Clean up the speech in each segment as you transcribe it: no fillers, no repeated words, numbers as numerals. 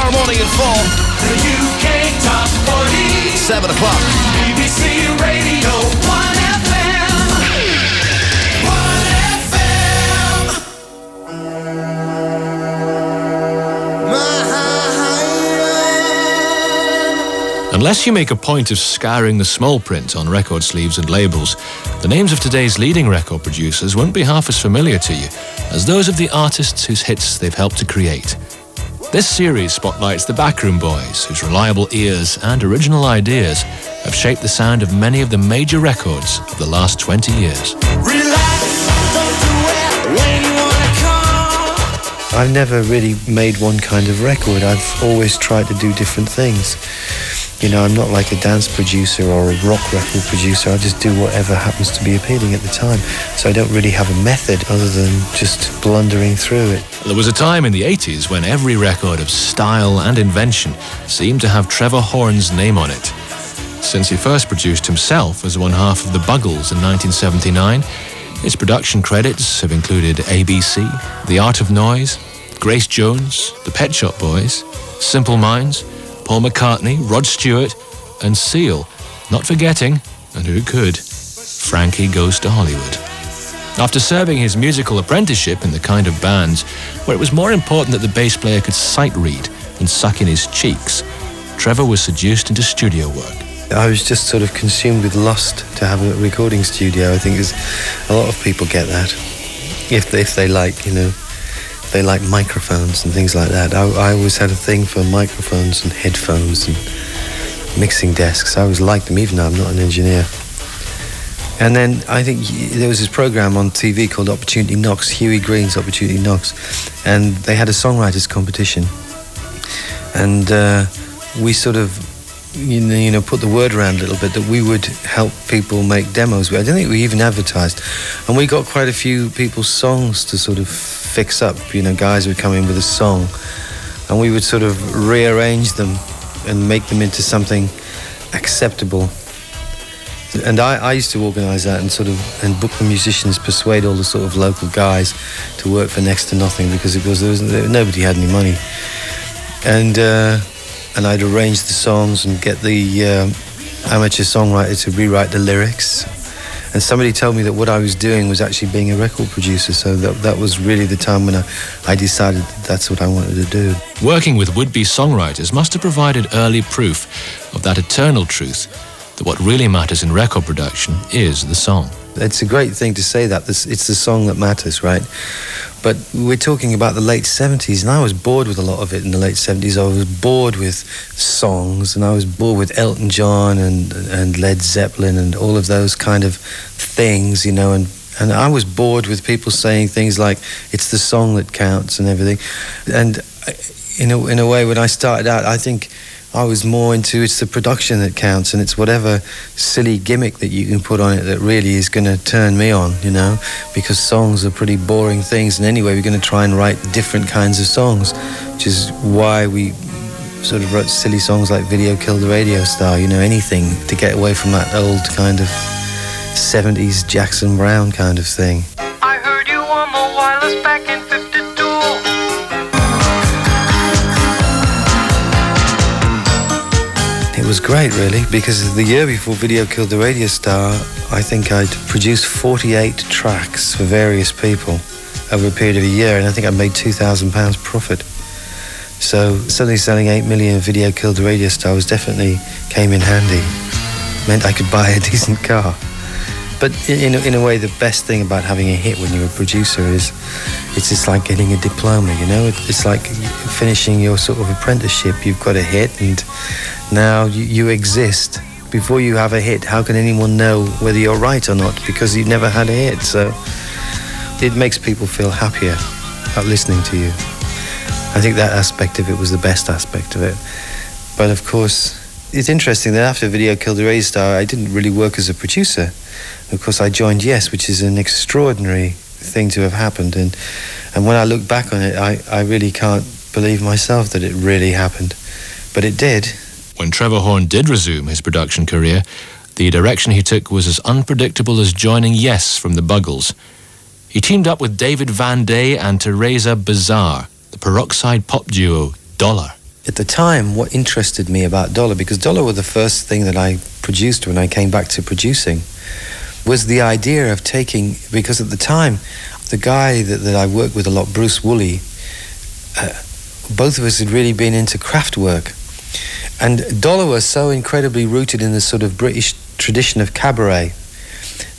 tomorrow morning at 4. The UK Top 40. 7 o'clock. BBC Radio 1FM. 1FM. Unless you make a point of scouring the small print on record sleeves and labels, the names of today's leading record producers won't be half as familiar to you as those of the artists whose hits they've helped to create. This series spotlights the backroom boys whose reliable ears and original ideas have shaped the sound of many of the major records of the last 20 years. I've never really made one kind of record. I've always tried to do different things. You know, I'm not like a dance producer or a rock record producer. I just do whatever happens to be appealing at the time. So I don't really have a method other than just blundering through it. There was a time in the 80s when every record of style and invention seemed to have Trevor Horn's name on it. Since he first produced himself as one half of the Buggles in 1979, his production credits have included ABC, The Art of Noise, Grace Jones, The Pet Shop Boys, Simple Minds, Paul McCartney, Rod Stewart, and Seal, not forgetting, and who could, Frankie Goes to Hollywood. After serving his musical apprenticeship in the kind of bands where it was more important that the bass player could sight read than suck in his cheeks, Trevor was seduced into studio work. I was just sort of consumed with lust to have a recording studio. I think a lot of people get that, if they like, you know, they like microphones and things like that. I always had a thing for microphones and headphones and mixing desks. I always liked them, even though I'm not an engineer. And then I think there was this program on TV called Opportunity Knocks, Huey Green's Opportunity Knocks, and they had a songwriters competition. And we sort of, you know, put the word around a little bit that we would help people make demos. I don't think we even advertised. And we got quite a few people's songs to sort of fix up. You know, guys would come in with a song and we would sort of rearrange them and make them into something acceptable. And I used to organise that and sort of and book the musicians, persuade all the sort of local guys to work for next to nothing because nobody had any money. And I'd arrange the songs and get the amateur songwriter to rewrite the lyrics. And somebody told me that what I was doing was actually being a record producer, so that was really the time when I decided that's what I wanted to do. Working with would-be songwriters must have provided early proof of that eternal truth that what really matters in record production is the song. It's a great thing to say that. It's the song that matters, right? But we're talking about the late 70s, and I was bored with a lot of it in the late 70s. I was bored with songs, and I was bored with Elton John and Led Zeppelin and all of those kind of things, you know, and I was bored with people saying things like, it's the song that counts and everything. And in a way, when I started out, I think I was more into it's the production that counts, and it's whatever silly gimmick that you can put on it that really is going to turn me on, you know, because songs are pretty boring things, and anyway, we're going to try and write different kinds of songs, which is why we sort of wrote silly songs like Video Killed the Radio Star, you know, anything to get away from that old kind of 70s Jackson Browne kind of thing. I heard you on the wireless back in 52. It was great, really, because the year before Video Killed the Radio Star, I think I'd produced 48 tracks for various people over a period of a year, and I think I made £2,000 profit. So suddenly selling 8 million Video Killed the Radio Star definitely came in handy. Meant I could buy a decent car. But in a way, the best thing about having a hit when you're a producer is it's just like getting a diploma, you know? It's like finishing your sort of apprenticeship. You've got a hit, and now you exist. Before you have a hit, how can anyone know whether you're right or not? Because you've never had a hit. So it makes people feel happier about listening to you. I think that aspect of it was the best aspect of it. But of course, it's interesting that after Video Killed the Radio Star, I didn't really work as a producer. Of course, I joined Yes, which is an extraordinary thing to have happened. And when I look back on it, I really can't believe myself that it really happened. But it did. When Trevor Horn did resume his production career, the direction he took was as unpredictable as joining Yes from the Buggles. He teamed up with David Van Day and Teresa Bazar, the peroxide pop duo Dollar. At the time, what interested me about Dollar, because Dollar were the first thing that I produced when I came back to producing, was the idea of taking, because at the time, the guy that I worked with a lot, Bruce Woolley, both of us had really been into craft work. And Dollar was so incredibly rooted in the sort of British tradition of cabaret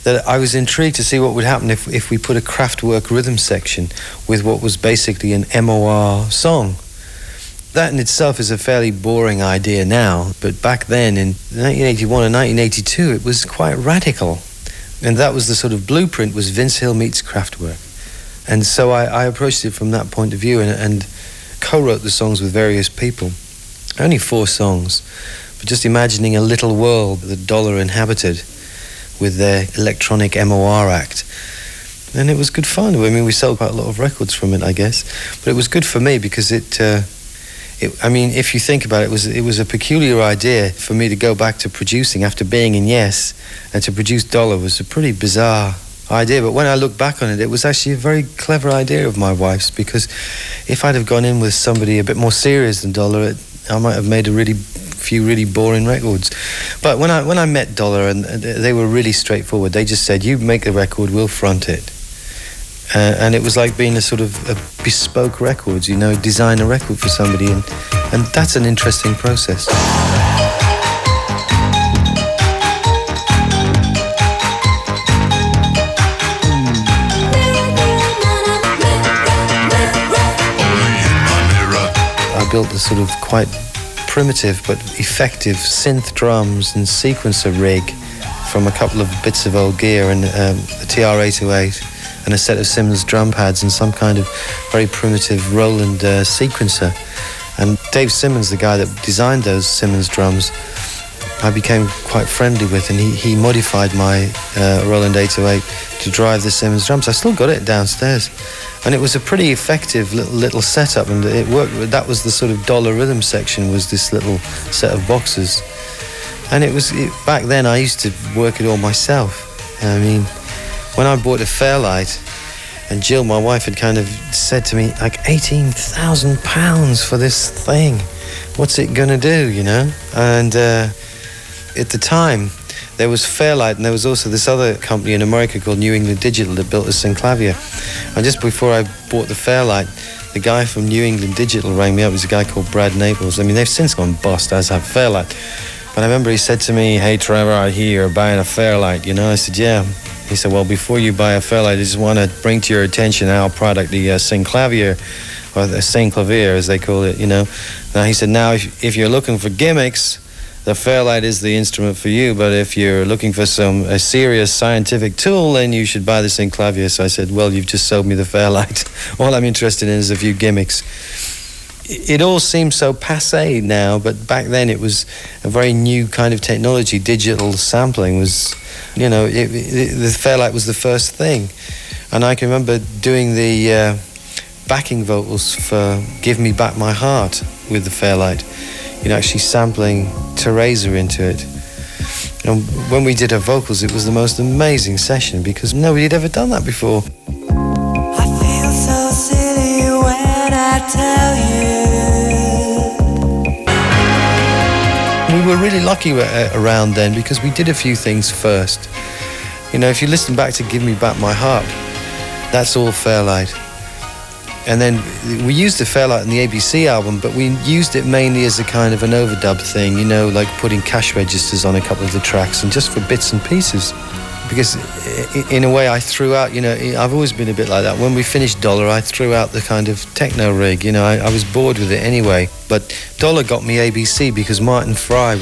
that I was intrigued to see what would happen if we put a Kraftwerk rhythm section with what was basically an MOR song. That in itself is a fairly boring idea now, but back then in 1981 and 1982 it was quite radical. And that was the sort of blueprint, was Vince Hill meets Kraftwerk. And so I approached it from that point of view and co-wrote the songs with various people. Only 4 songs, but just imagining a little world that Dollar inhabited with their electronic MOR act. And it was good fun. I mean, we sold quite a lot of records from it, I guess. But it was good for me because I mean, if you think about it, it was a peculiar idea for me to go back to producing after being in Yes, and to produce Dollar was a pretty bizarre idea. But when I look back on it, it was actually a very clever idea of my wife's, because if I'd have gone in with somebody a bit more serious than Dollar, I might have made a few really boring records. But when I met Dollar, and they were really straightforward, they just said, "You make the record, we'll front it." And it was like being a sort of a bespoke record, you know, design a record for somebody, and that's an interesting process. I built a sort of quite primitive but effective synth drums and sequencer rig from a couple of bits of old gear and the TR-808. And a set of Simmons drum pads and some kind of very primitive Roland sequencer. And Dave Simmons, the guy that designed those Simmons drums, I became quite friendly with, and he modified my Roland 808 to drive the Simmons drums. I still got it downstairs. And it was a pretty effective little setup, and it worked. That was the sort of Dollar rhythm section, was this little set of boxes. And back then I used to work it all myself. I mean, when I bought a Fairlight, and Jill, my wife, had kind of said to me, like, £18,000 for this thing. What's it gonna do, you know? And at the time, there was Fairlight, and there was also this other company in America called New England Digital that built a Synclavier. And just before I bought the Fairlight, the guy from New England Digital rang me up. It was a guy called Brad Naples. I mean, they've since gone bust, as have Fairlight. But I remember he said to me, "Hey, Trevor, I hear you're buying a Fairlight," you know? I said, "Yeah." He said, "Well, before you buy a Fairlight, I just want to bring to your attention our product, the Synclavier, or the Synclavier as they call it, you know." Now he said, "Now if you're looking for gimmicks, the Fairlight is the instrument for you, but if you're looking for a serious scientific tool, then you should buy the Synclavier." So I said, "Well, you've just sold me the Fairlight. All I'm interested in is a few gimmicks." It all seems so passé now, but back then it was a very new kind of technology. Digital sampling was, you know, the Fairlight was the first thing. And I can remember doing the backing vocals for Give Me Back My Heart with the Fairlight, you know, actually sampling Teresa into it. And when we did her vocals, it was the most amazing session because nobody had ever done that before. I feel so silly when I tell you. We were really lucky around then because we did a few things first. You know, if you listen back to Give Me Back My Heart, that's all Fairlight. And then we used the Fairlight in the ABC album, but we used it mainly as a kind of an overdub thing, you know, like putting cash registers on a couple of the tracks and just for bits and pieces. Because in a way I threw out, you know, I've always been a bit like that. When we finished Dollar, I threw out the kind of techno rig, you know, I was bored with it anyway. But Dollar got me ABC because Martin Fry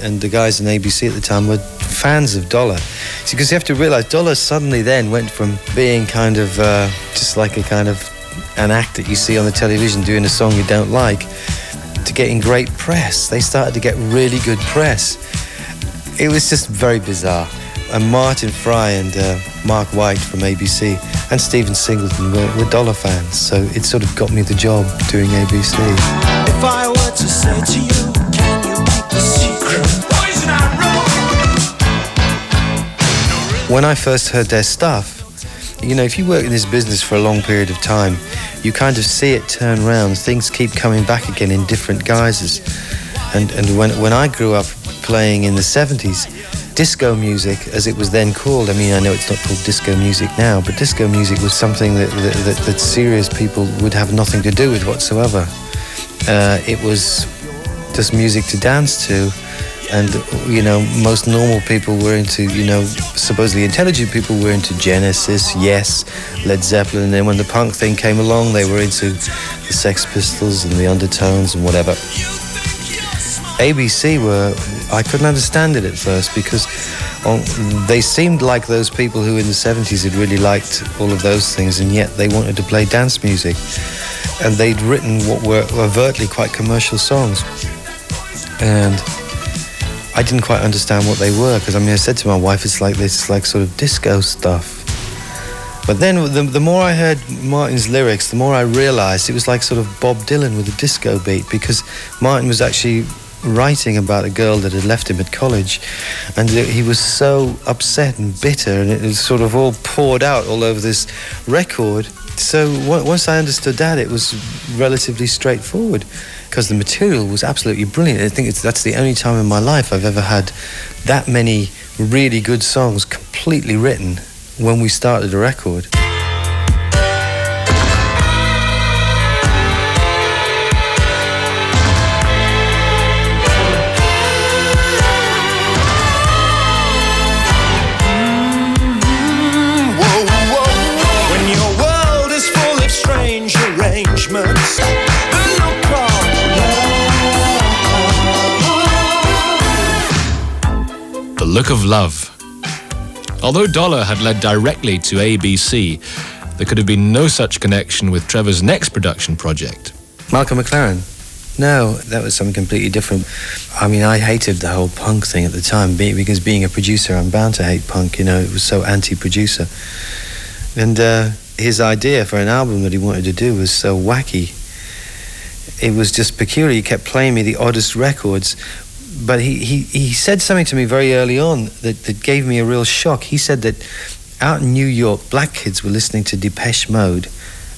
and the guys in ABC at the time were fans of Dollar. See, because you have to realise Dollar suddenly then went from being kind of just like a kind of an act that you see on the television doing a song you don't like to getting great press. They started to get really good press. It was just very bizarre. And Martin Fry and Mark White from ABC and Stephen Singleton were Dollar fans, so it sort of got me the job doing ABC. If I were to say to you, can you keep the secret? Poison and When I first heard their stuff, You know, if you work in this business for a long period of time, you kind of see it turn round. Things keep coming back again in different guises. And when I grew up playing in the 70s, disco music, as it was then called, I mean, I know it's not called disco music now, but disco music was something that serious people would have nothing to do with whatsoever. It was just music to dance to. And, you know, most normal people were into, you know, supposedly intelligent people were into Genesis, Yes, Led Zeppelin. And then when the punk thing came along, they were into the Sex Pistols and the Undertones and whatever. ABC I couldn't understand it at first because they seemed like those people who in the 70s had really liked all of those things, and yet they wanted to play dance music. And they'd written what were overtly quite commercial songs. And I didn't quite understand what they were, because I mean, I said to my wife, it's like this, like sort of disco stuff. But then the more I heard Martin's lyrics, the more I realized it was like sort of Bob Dylan with a disco beat, because Martin was actually writing about a girl that had left him at college, and he was so upset and bitter, and it was sort of all poured out all over this record. So once I understood that, it was relatively straightforward, because the material was absolutely brilliant. I think that's the only time in my life I've ever had that many really good songs completely written when we started a record. When your world is full of strange arrangements, The Look of Love. Although Dollar had led directly to ABC, there could have been no such connection with Trevor's next production project. Malcolm McLaren? No, that was something completely different. I mean, I hated the whole punk thing at the time, because being a producer, I'm bound to hate punk, you know, it was so anti-producer. And his idea for an album that he wanted to do was so wacky. It was just peculiar. He kept playing me the oddest records. But he said something to me very early on that gave me a real shock. He said that out in New York, black kids were listening to Depeche Mode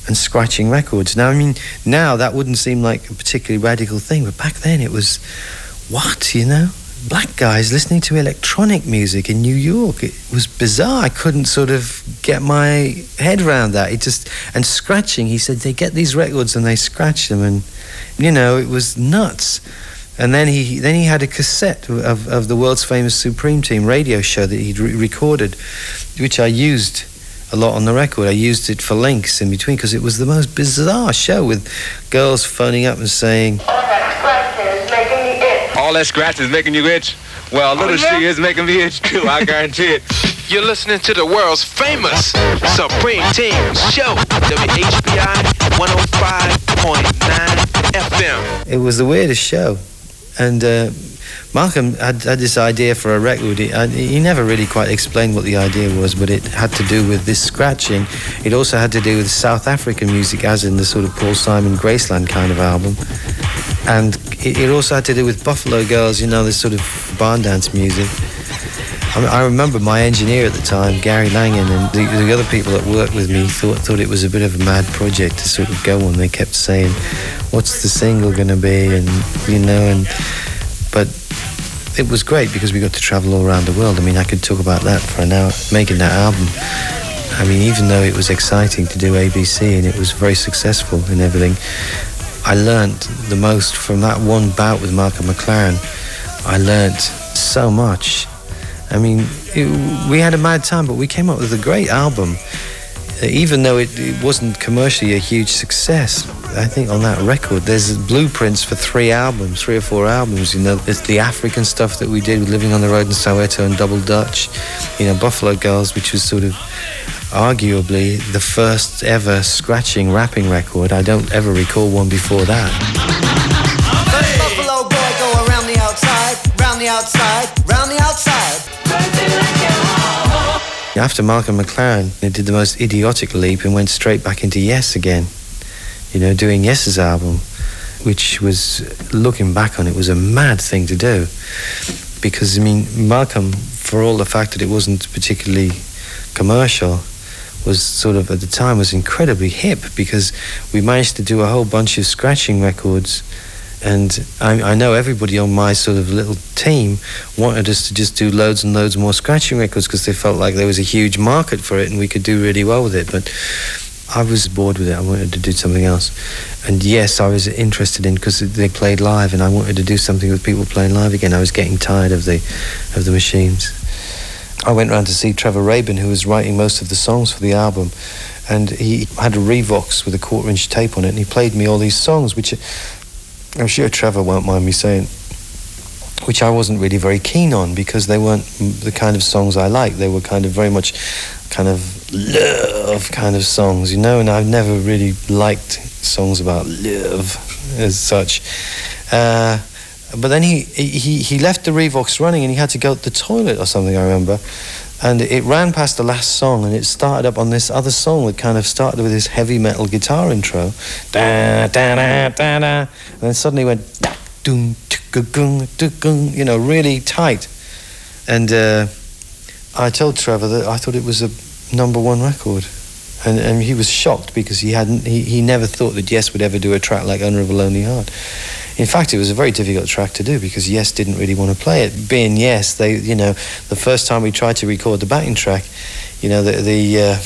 and scratching records. Now, I mean, now that wouldn't seem like a particularly radical thing, but back then it was, what, you know? Black guys listening to electronic music in New York. It was bizarre. I couldn't sort of get my head around that. And scratching, he said, they get these records and they scratch them, and, you know, it was nuts. And then he had a cassette of the world's famous Supreme Team radio show that he'd recorded, which I used a lot on the record. I used it for links in between, because it was the most bizarre show, with girls phoning up and saying, All that scratching is making me itch. All that scratch is making you itch? Well, little she is making me itch too, I guarantee it. You're listening to the world's famous Supreme Team show, WHBI 105.9 FM. It was the weirdest show. And Malcolm had this idea for a record. He never really quite explained what the idea was, but it had to do with this scratching. It also had to do with South African music, as in the sort of Paul Simon Graceland kind of album. And it also had to do with Buffalo Girls, you know, this sort of barn dance music. I remember my engineer at the time, Gary Langan, and the other people that worked with me thought it was a bit of a mad project to sort of go on. They kept saying, what's the single going to be? And, you know, but it was great because we got to travel all around the world. I mean, I could talk about that for an hour, making that album. I mean, even though it was exciting to do ABC and it was very successful and everything, I learnt the most from that one bout with Malcolm McLaren. I learnt so much. I mean, we had a mad time, but we came up with a great album. Even though it wasn't commercially a huge success, I think on that record, there's blueprints for 3 or 4 albums, you know. There's the African stuff that we did with Living on the Road in Soweto and Double Dutch, you know, Buffalo Girls, which was sort of arguably the first ever scratching rapping record. I don't ever recall one before that. First Buffalo boy go around the outside, round the outside, round the outside. After Malcolm McLaren, he did the most idiotic leap and went straight back into Yes again, you know, doing Yes's album, which was, looking back on it, was a mad thing to do. Because, I mean, Malcolm, for all the fact that it wasn't particularly commercial, was sort of, at the time, was incredibly hip, because we managed to do a whole bunch of scratching records. And I know everybody on my sort of little team wanted us to just do loads and loads more scratching records, because they felt like there was a huge market for it and we could do really well with it. But I was bored with it. I wanted to do something else. And yes, I was interested in, because they played live, and I wanted to do something with people playing live again. I was getting tired of the machines. I went round to see Trevor Horn, who was writing most of the songs for the album, and he had a Revox with a 1/4-inch tape on it, and he played me all these songs, which I'm sure Trevor won't mind me saying, which I wasn't really very keen on, because they weren't the kind of songs I liked. They were kind of very much kind of love kind of songs, you know, and I've never really liked songs about love as such. But then he left the Revox running, and he had to go to the toilet or something, I remember. And it ran past the last song, and it started up on this other song that kind of started with this heavy metal guitar intro. Da, da, da, da, da. And then suddenly went, doom, you know, really tight. And I told Trevor that I thought it was a #1 record. And he was shocked, because he never thought that Yes would ever do a track like Owner of a Lonely Heart. In fact, it was a very difficult track to do, because Yes didn't really want to play it. Being Yes, they, you know, the first time we tried to record the backing track, you know, the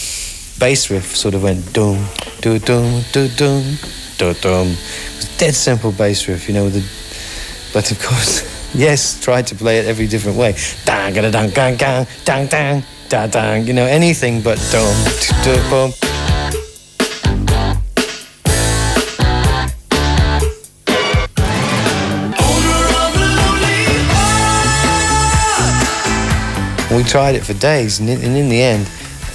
bass riff sort of went dum, do dum, do dum, do dum. It was a dead simple bass riff, you know. But of course, Yes tried to play it every different way. Dang, dang, dang, dang, dang, dang, dang, dang. You know, anything but dum, boom. We tried it for days, and in the end,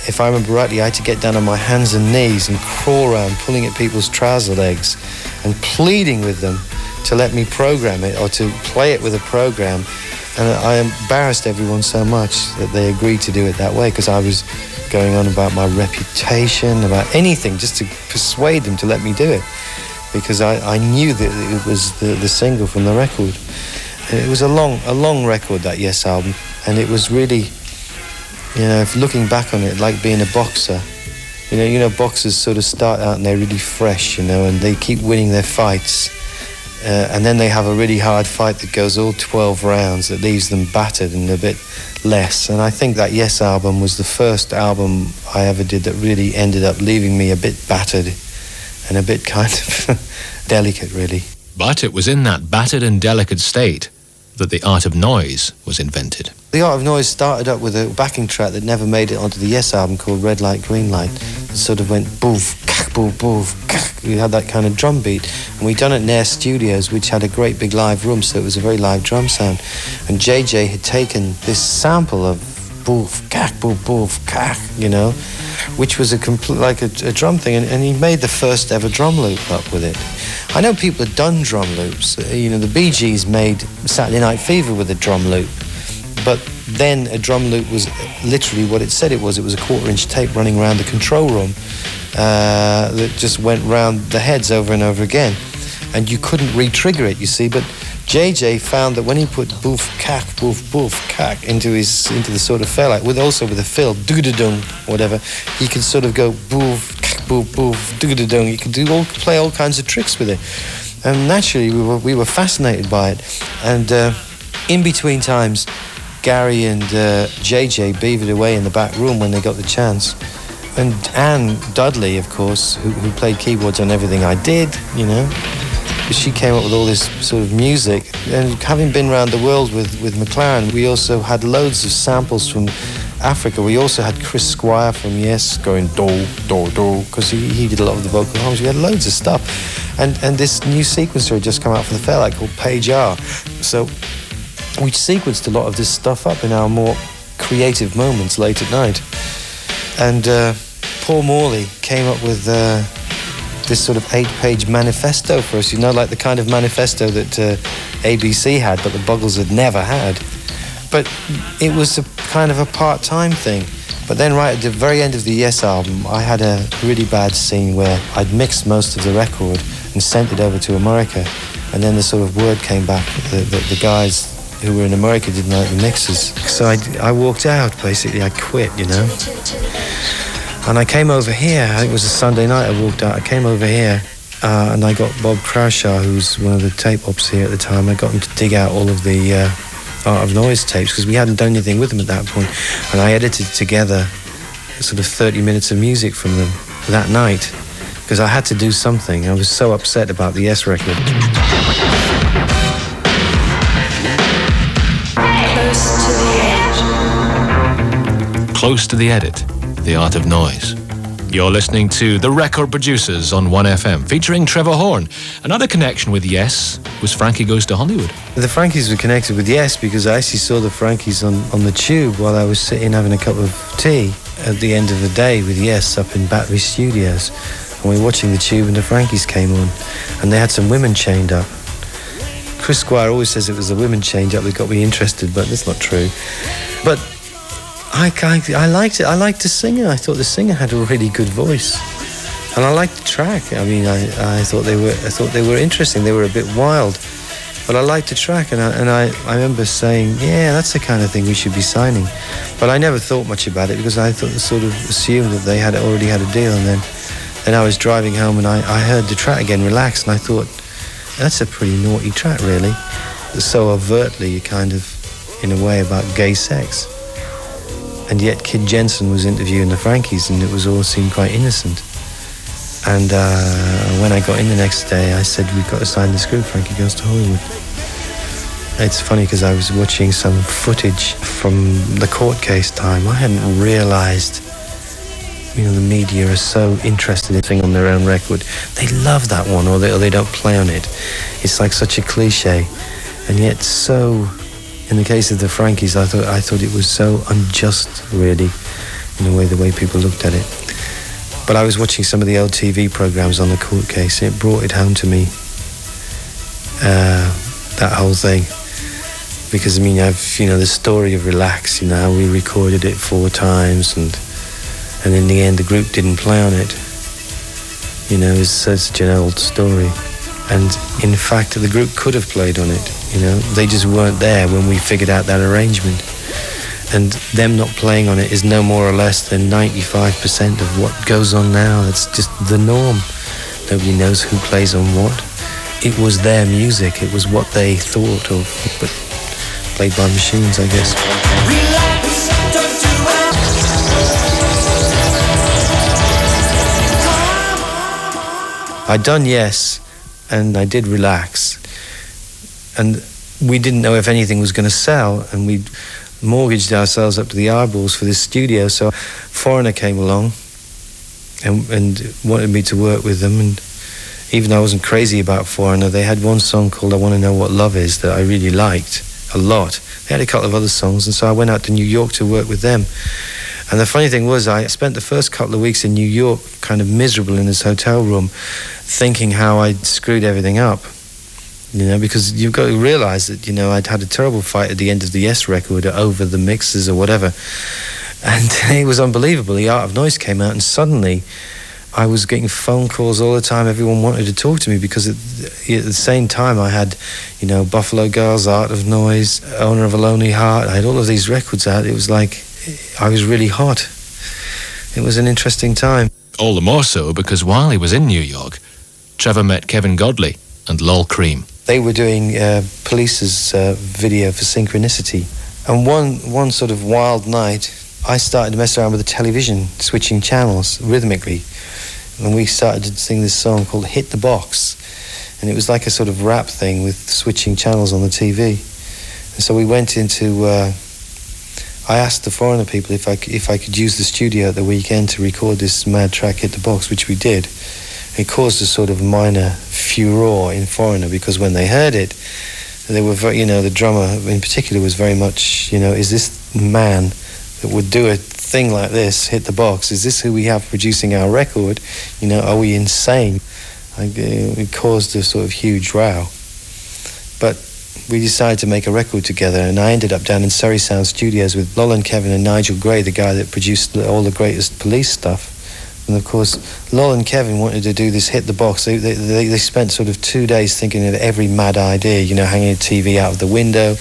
if I remember rightly, I had to get down on my hands and knees and crawl around, pulling at people's trouser legs and pleading with them to let me program it, or to play it with a program. And I embarrassed everyone so much that they agreed to do it that way, because I was going on about my reputation, about anything, just to persuade them to let me do it, because I knew that it was the single from the record. And it was a long record, that Yes album, and it was really, you know, if looking back on it, like being a boxer. You know, boxers sort of start out and they're really fresh, you know, and they keep winning their fights. And then they have a really hard fight that goes all 12 rounds, that leaves them battered and a bit less. And I think that Yes album was the first album I ever did that really ended up leaving me a bit battered and a bit kind of delicate, really. But it was in that battered and delicate state that the art of noise was invented. The Art of Noise started up with a backing track that never made it onto the Yes album, called Red Light, Green Light. It sort of went boof, kak, boof, boof, kak. We had that kind of drum beat. And we'd done it in Air Studios, which had a great big live room, so it was a very live drum sound. And JJ had taken this sample of boof, kak, boof, boof, kak, you know, which was a drum thing, and he made the first ever drum loop up with it. I know people had done drum loops. You know, the Bee Gees made Saturday Night Fever with a drum loop. But then a drum loop was literally what it said it was. It was a 1/4-inch tape running around the control room that just went round the heads over and over again. And you couldn't re-trigger it, you see. But JJ found that when he put boof, cack into the sort of fairlight, with a fill, doo-da-dung, whatever, he could sort of go boof, cack, boof, doo-da-dung. You could play all kinds of tricks with it. And naturally, we were fascinated by it. And in between times, Gary and JJ beavered away in the back room when they got the chance. And Anne Dudley, of course, who played keyboards on everything I did, you know, she came up with all this sort of music. And having been around the world with McLaren, we also had loads of samples from Africa. We also had Chris Squire from Yes going do, do, do, because he did a lot of the vocal harmonies. We had loads of stuff. And this new sequencer had just come out for the Fairlight called Page R. So we sequenced a lot of this stuff up in our more creative moments late at night. And Paul Morley came up with this sort of 8-page manifesto for us, you know, like the kind of manifesto that ABC had, but the Buggles had never had. But it was a kind of a part-time thing. But then right at the very end of the Yes album, I had a really bad scene where I'd mixed most of the record and sent it over to America. And then the sort of word came back that the guys who were in America didn't like the mixes. So I walked out, basically. I quit, you know. And I came over here, I think it was a Sunday night I walked out, I came over here and I got Bob Croucher, who was one of the tape ops here at the time, I got him to dig out all of the Art of Noise tapes, because we hadn't done anything with them at that point, and I edited together sort of 30 minutes of music from them that night, because I had to do something. I was so upset about the Yes record. Close to the Edit, The Art of Noise. You're listening to The Record Producers on 1FM, featuring Trevor Horn. Another connection with Yes was Frankie Goes to Hollywood. The Frankies were connected with Yes because I actually saw the Frankies on the Tube while I was sitting having a cup of tea at the end of the day with Yes up in Battery Studios. And we were watching the Tube and the Frankies came on and they had some women chained up. Chris Squire always says it was the women chained up that got me interested, but that's not true. But I liked it. I liked the singer. I thought the singer had a really good voice, and I liked the track. I mean, I thought they were interesting. They were a bit wild, but I liked the track, and I remember saying, yeah, that's the kind of thing we should be signing. But I never thought much about it because I sort of assumed that they had already had a deal. And then I was driving home and I heard the track again, Relax, and I thought, that's a pretty naughty track, really. So overtly, kind of, in a way, about gay sex. And yet Kid Jensen was interviewing the Frankies and it was all seemed quite innocent. And when I got in the next day, I said, we've got to sign this group, Frankie Goes to Hollywood. It's funny because I was watching some footage from the court case time. I hadn't realised, the media are so interested in thing on their own record. They love that one or they don't play on it. It's like such a cliche. And yet so... In the case of the Frankies, I thought it was so unjust, really, in a way, the way people looked at it. But I was watching some of the old TV programs on the court case. It brought it home to me, that whole thing. Because, I've, the story of Relax, how we recorded it 4 times, and in the end, the group didn't play on it. It's such an old story. And in fact, the group could have played on it. They just weren't there when we figured out that arrangement. And them not playing on it is no more or less than 95% of what goes on now. That's just the norm. Nobody knows who plays on what. It was their music. It was what they thought of, but played by machines, I guess. I'd done Yes, and I did Relax. And we didn't know if anything was going to sell, and we mortgaged ourselves up to the eyeballs for this studio. So Foreigner came along and wanted me to work with them. And even though I wasn't crazy about Foreigner, they had one song called I Want to Know What Love Is that I really liked a lot. They had a couple of other songs, and so I went out to New York to work with them. And the funny thing was, I spent the first couple of weeks in New York kind of miserable in this hotel room, thinking how I'd screwed everything up. Because you've got to realise that, I'd had a terrible fight at the end of the Yes record over the mixes or whatever. And it was unbelievable. The Art of Noise came out and suddenly I was getting phone calls all the time. Everyone wanted to talk to me because at the same time I had, Buffalo Girls, Art of Noise, Owner of a Lonely Heart. I had all of these records out. It was like I was really hot. It was an interesting time. All the more so because while he was in New York, Trevor met Kevin Godley and Lol Cream. They were doing Police's video for Synchronicity. And one sort of wild night, I started to mess around with the television, switching channels rhythmically. And we started to sing this song called Hit the Box. And it was like a sort of rap thing with switching channels on the TV. And so we went into... I asked the Foreigner people if I could use the studio at the weekend to record this mad track, Hit the Box, which we did. It caused a sort of minor furore in Foreigner because when they heard it, they were very, the drummer in particular was very much, is this man that would do a thing like this, Hit the Box, is this who we have producing our record? Are we insane? It caused a sort of huge row. But we decided to make a record together, and I ended up down in Surrey Sound Studios with Lol and Kevin and Nigel Gray, the guy that produced all the greatest Police stuff. And of course, Lol and Kevin wanted to do this Hit the Box. They spent sort of 2 days thinking of every mad idea, hanging a TV out of the window,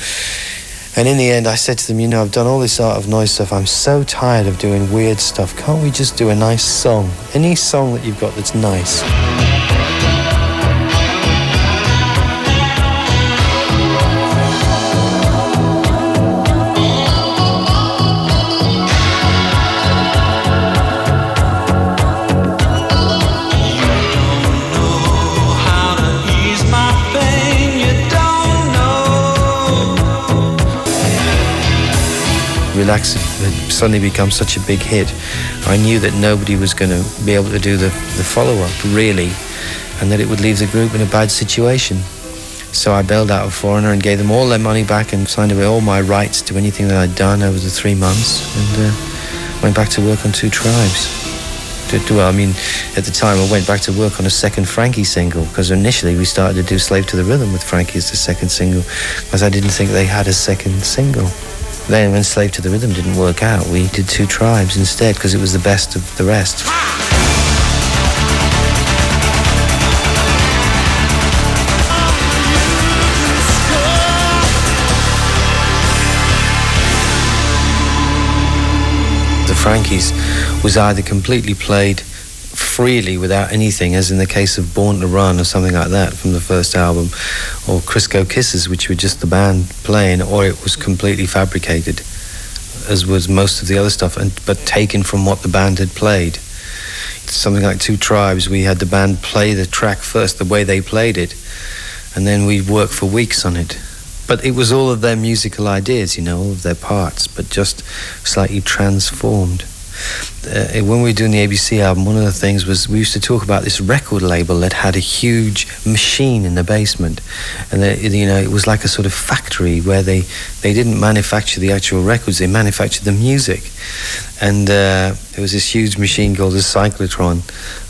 And in the end, I said to them, you know, I've done all this Art of Noise stuff. I'm so tired of doing weird stuff. Can't we just do a nice song? Any song that you've got that's nice. Relax had suddenly become such a big hit. I knew that nobody was going to be able to do the follow-up, really, and that it would leave the group in a bad situation. So I bailed out of Foreigner and gave them all their money back and signed away all my rights to anything that I'd done over the 3 months, and went back to work on Two Tribes. Well, I mean, at the time I went back to work on a second Frankie single, because initially we started to do Slave to the Rhythm with Frankie as the second single, because I didn't think they had a second single. Then when Slave to the Rhythm didn't work out, we did Two Tribes instead, because it was the best of the rest. The Frankies was either completely played freely without anything, as in the case of Born to Run or something like that from the first album, or Crisco Kisses, which were just the band playing, or it was completely fabricated, as was most of the other stuff, but taken from what the band had played. Something like Two Tribes, we had the band play the track first, the way they played it, and then we'd work for weeks on it. But it was all of their musical ideas, you know, all of their parts, but just slightly transformed. When we were doing the ABC album, one of the things was we used to talk about this record label that had a huge machine in the basement, and you know, it was like a sort of factory where they didn't manufacture the actual records, they manufactured the music. And there was this huge machine called a cyclotron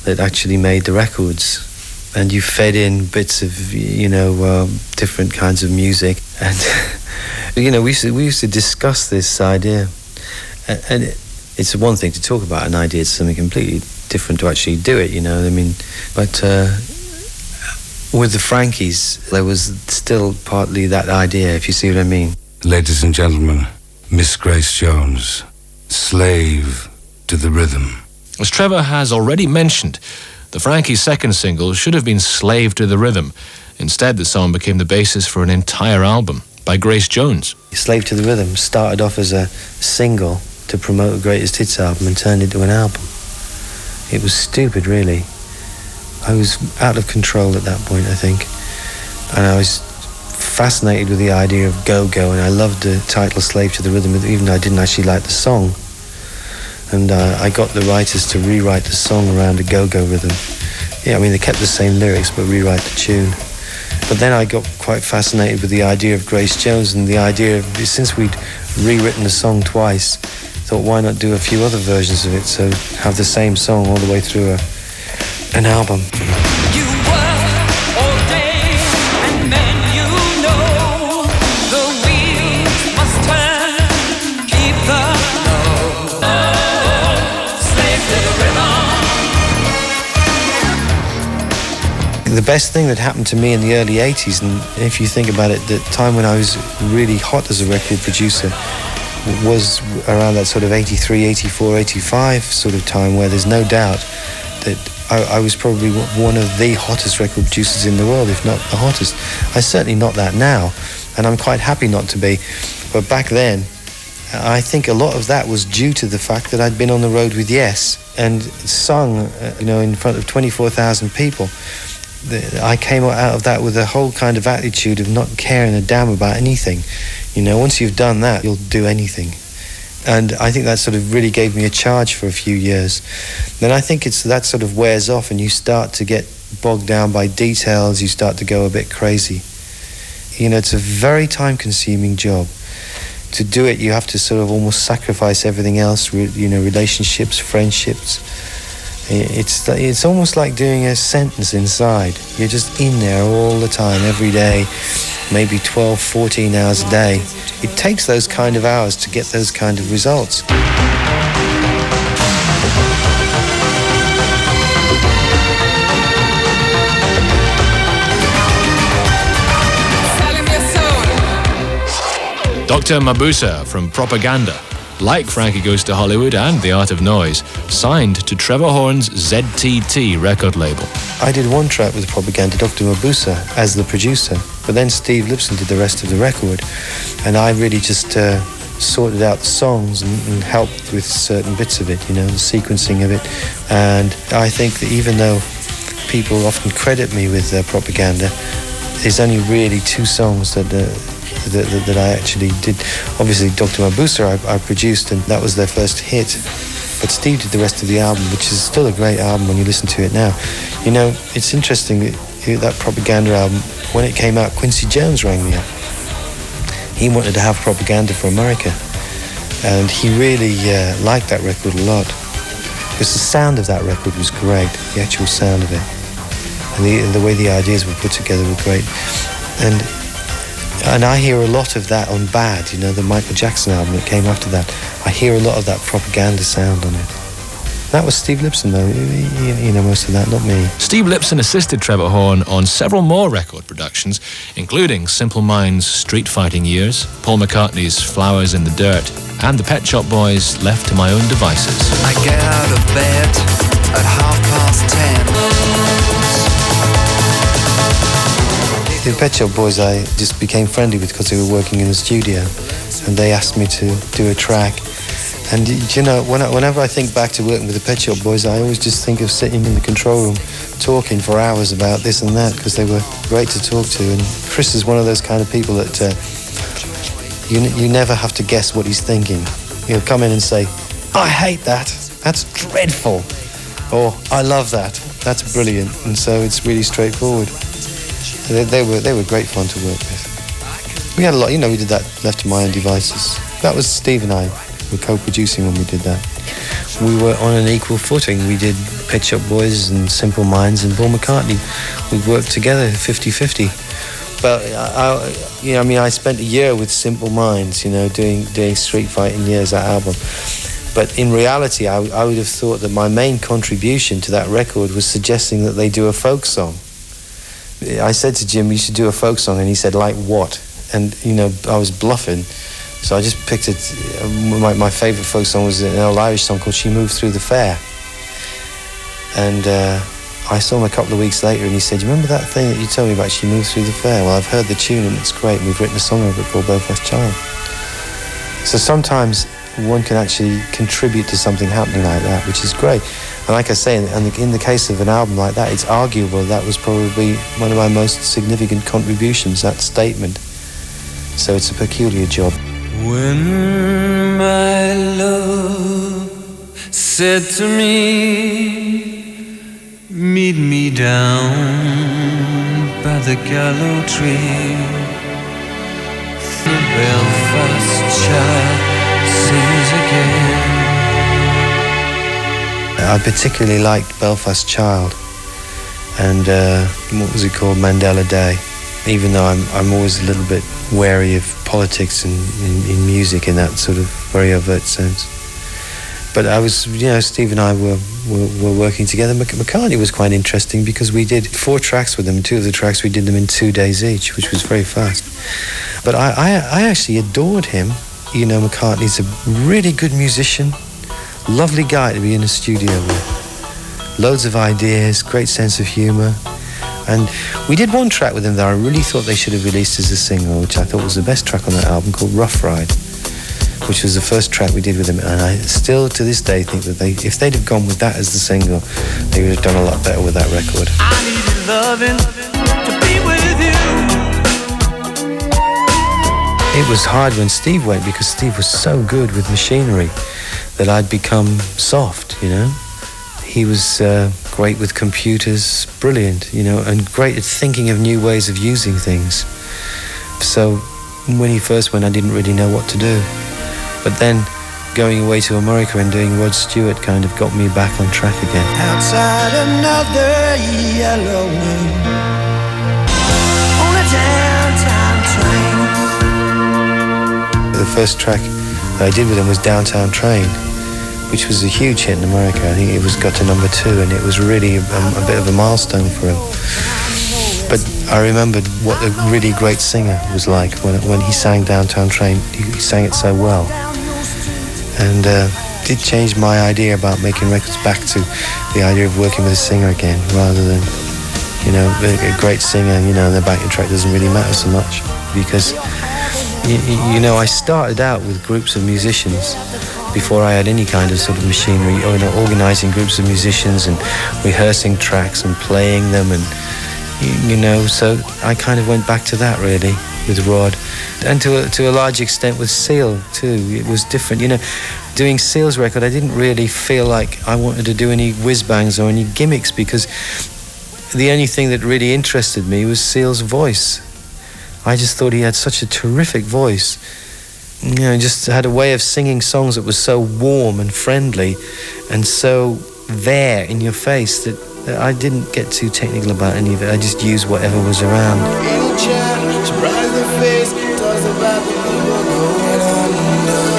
that actually made the records, and you fed in bits of, you know, different kinds of music, and you know, we used to discuss this idea, and it's one thing to talk about an idea, it's something completely different to actually do it, you know, I mean, but with the Frankies, there was still partly that idea, if you see what I mean. Ladies and gentlemen, Miss Grace Jones, Slave to the Rhythm. As Trevor has already mentioned, the Frankies' second single should have been Slave to the Rhythm. Instead, the song became the basis for an entire album by Grace Jones. Slave to the Rhythm started off as a single to promote a greatest hits album and turned into an album. It was stupid, really. I was out of control at that point, I think, and I was fascinated with the idea of go-go, and I loved the title Slave to the Rhythm, even though I didn't actually like the song. And I got the writers to rewrite the song around a go-go rhythm. Yeah, I mean, they kept the same lyrics but rewrite the tune. But then I got quite fascinated with the idea of Grace Jones, and the idea of, since we'd rewritten the song twice, thought, why not do a few other versions of it, so have the same song all the way through an album. You work all day, and then you know the wheels must turn, keep the slave to the rhythm. The best thing that happened to me in the early 80s, and if you think about it, the time when I was really hot as a record producer was around that sort of 83, 84, 85 sort of time, where there's no doubt that I was probably one of the hottest record producers in the world, if not the hottest. I'm certainly not that now, and I'm quite happy not to be. But back then, I think a lot of that was due to the fact that I'd been on the road with Yes and sung, you know, in front of 24,000 people. I came out of that with a whole kind of attitude of not caring a damn about anything. You know, once you've done that, you'll do anything. And I think that sort of really gave me a charge for a few years. Then I think that sort of wears off, and you start to get bogged down by details, you start to go a bit crazy. You know, it's a very time-consuming job. To do it, you have to sort of almost sacrifice everything else, you know, relationships, friendships. It's almost like doing a sentence inside. You're just in there all the time, every day, maybe 12, 14 hours a day. It takes those kind of hours to get those kind of results. Dr. Mabuse from Propaganda, like Frankie Goes to Hollywood and The Art of Noise, signed to Trevor Horn's ZTT record label. I did one track with Propaganda, Dr. Mabuse, as the producer, but then Steve Lipson did the rest of the record, and I really just sorted out the songs and helped with certain bits of it, the sequencing of it. And I think that even though people often credit me with Propaganda, there's only really two songs that I actually did. Obviously, Dr. Mabuse I produced, and that was their first hit. But Steve did the rest of the album, which is still a great album when you listen to it now. It's interesting that Propaganda album, when it came out, Quincy Jones rang me up. He wanted to have Propaganda for America, and he really liked that record a lot, because the sound of that record was great, the actual sound of it, and the way the ideas were put together were great. And I hear a lot of that on Bad, the Michael Jackson album that came after that. I hear a lot of that Propaganda sound on it. That was Steve Lipson, though. Most of that, not me. Steve Lipson assisted Trevor Horn on several more record productions, including Simple Minds' Street Fighting Years, Paul McCartney's Flowers in the Dirt, and the Pet Shop Boys' Left to My Own Devices. I get out of bed at 10:30. The Pet Shop Boys I just became friendly with because they were working in the studio, and they asked me to do a track. And whenever I think back to working with the Pet Shop Boys, I always just think of sitting in the control room talking for hours about this and that, because they were great to talk to. And Chris is one of those kind of people that you never have to guess what he's thinking. He'll come in and say, "I hate that. That's dreadful," or "I love that. That's brilliant." And so it's really straightforward. They were great fun to work with. We had a lot. We did that Left to My Own Devices. That was Steve and I were co-producing when we did that. We were on an equal footing. We did Pet Shop Boys and Simple Minds and Paul McCartney. We worked together 50-50. But I spent a year with Simple Minds, doing Street Fighting Years, that album. But in reality, I would have thought that my main contribution to that record was suggesting that they do a folk song. I said to Jim, "You should do a folk song," and he said, "Like what?" And I was bluffing. So I just picked it. My favourite folk song was an old Irish song called "She Moved Through the Fair." And I saw him a couple of weeks later, and he said, "You remember that thing that you told me about, She Moved Through the Fair? Well, I've heard the tune, and it's great. And we've written a song over it called Belfast Child." So sometimes one can actually contribute to something happening like that, which is great. And like I say, in the case of an album like that, it's arguable that was probably one of my most significant contributions, that statement. So it's a peculiar job. When my love said to me, "Meet me down by the gallows tree," the Belfast child sings again. I particularly liked Belfast Child and what was it called, Mandela Day. Even though I'm always a little bit wary of politics and in music in that sort of very overt sense. But I was, Steve and I were working together. McCartney was quite interesting because we did 4 tracks with him. 2 of the tracks we did them in 2 days each, which was very fast. But I actually adored him. McCartney's a really good musician, lovely guy to be in a studio with. Loads of ideas, great sense of humour. And we did one track with him that I really thought they should have released as a single, which I thought was the best track on that album, called Rough Ride, which was the first track we did with him. And I still, to this day, think that if they'd have gone with that as the single, they would have done a lot better with that record. I needed loving to be with you. It was hard when Steve went, because Steve was so good with machinery that I'd become soft, He was great with computers, brilliant, and great at thinking of new ways of using things. So when he first went, I didn't really know what to do. But then going away to America and doing Rod Stewart kind of got me back on track again. Outside another yellow moon on a downtown train. The first track that I did with him was Downtown Train, which was a huge hit in America. I think it got to number 2, and it was really a bit of a milestone for him. But I remembered what a really great singer was like when he sang Downtown Train. He sang it so well. And did change my idea about making records back to the idea of working with a singer again, rather than, you know, a great singer, you know, the backing track doesn't really matter so much. Because, you know, I started out with groups of musicians before I had any kind of sort of machinery, or, you know, organising groups of musicians and rehearsing tracks and playing them, and, you know, so I kind of went back to that really with Rod, and to a large extent with Seal too. It was different, you know. Doing Seal's record, I didn't really feel like I wanted to do any whiz-bangs or any gimmicks, because the only thing that really interested me was Seal's voice. I just thought he had such a terrific voice. You know, just had a way of singing songs that was so warm and friendly and so there in your face that I didn't get too technical about any of it. I just used whatever was around. In a chair, she brightens the face, talks about the people going under.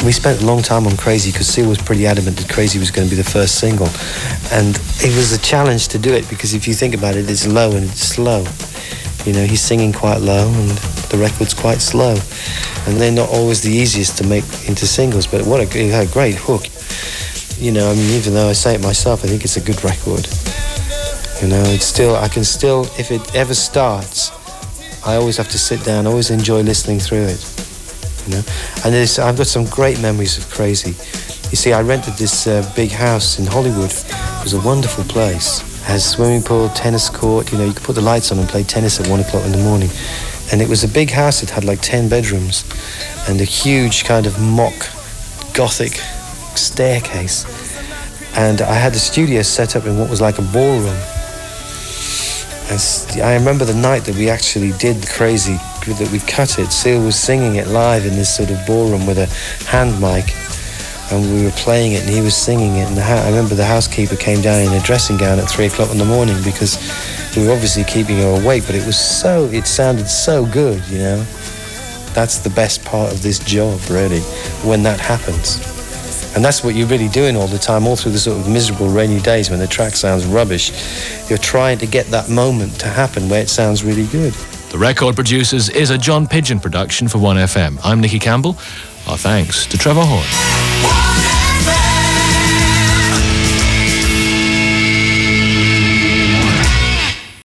We spent a long time on Crazy because Seal was pretty adamant that Crazy was going to be the first single, and it was a challenge to do it because if you think about it, it's low and it's slow. You know, he's singing quite low and the record's quite slow, and they're not always the easiest to make into singles, but what a great hook. You know, I mean, even though I say it myself, I think it's a good record. You know, it's still, I can still, if it ever starts, I always have to sit down, I always enjoy listening through it. You know, and I've got some great memories of Crazy. You see, I rented this big house in Hollywood. It was a wonderful place. It has swimming pool, tennis court. You know, you could put the lights on and play tennis at 1 o'clock in the morning. And it was a big house. It had like 10 bedrooms and a huge kind of mock Gothic staircase. And I had the studio set up in what was like a ballroom. And I remember the night that we actually did Crazy, that we cut it. Seal was singing it live in this sort of ballroom with a hand mic, and we were playing it and he was singing it. And I remember the housekeeper came down in a dressing gown at 3 o'clock in the morning because we were obviously keeping her awake, but it sounded so good, you know. That's the best part of this job, really, when that happens. And that's what you're really doing all the time, all through the sort of miserable rainy days when the track sounds rubbish. You're trying to get that moment to happen where it sounds really good. The Record Producers is a John Pidgeon production for 1FM. I'm Nicky Campbell. Our thanks to Trevor Horn.